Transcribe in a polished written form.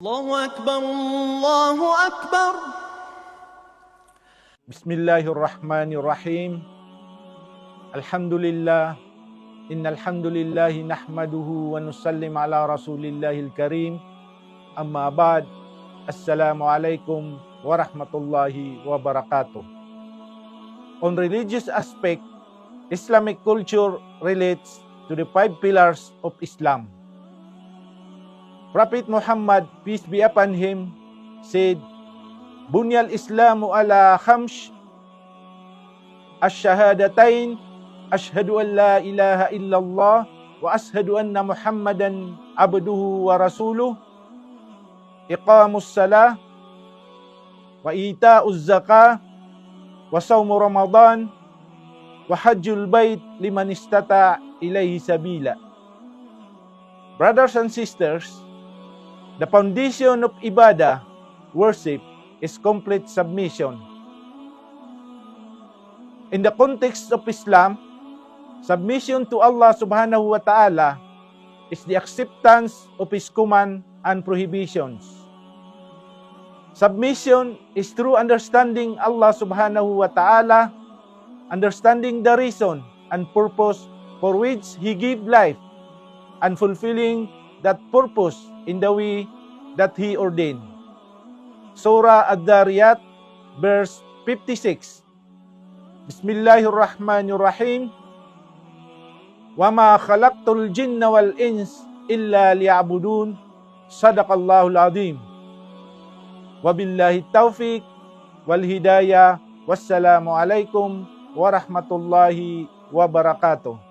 الله أكبر الله أكبر. Bismillahirrahmanirrahim. Alhamdulillah. Innal hamdalillah nahmaduhu wa nusallim ala rasulillahil karim. Amma ba'd. Assalamualaikum warahmatullahi wabarakatuh. On religious aspect, Islamic culture relates to the 5 pillars of Islam. Prophet Muhammad, peace be upon him, said, Bunyal Islamu ala khamsh, ash-shahadatain, ashhadu an la ilaha illallah, wa ashhadu anna Muhammadan abduhu wa rasuluh, iqamus salah, wa ita'uz zakah, wa sawmu ramadan, wa hajjul bait liman istata ilayhi sabila. Brothers and sisters, the foundation of ibadah, worship, is complete submission. In the context of Islam, submission to Allah subhanahu wa ta'ala is the acceptance of His command and prohibitions. Submission is true understanding Allah subhanahu wa ta'ala, understanding the reason and purpose for which He gave life, and fulfilling that purpose in the way that He ordained. Surah Ad-Dariyat, verse 56. Bismillahirrahmanirrahim. وَمَا خَلَقْتُ الْجِنَّ وَالْإِنسَ إِلَّا لِيَعْبُدُونَ صَدَقَ اللَّهُ الْعَظِيمُ وَبِاللَّهِ التَّوْفِيقُ وَالْهِدَايَةُ وَالسَّلَامُ عَلَيْكُمْ وَرَحْمَةُ اللَّهِ وَبَرَكَاتُهُ.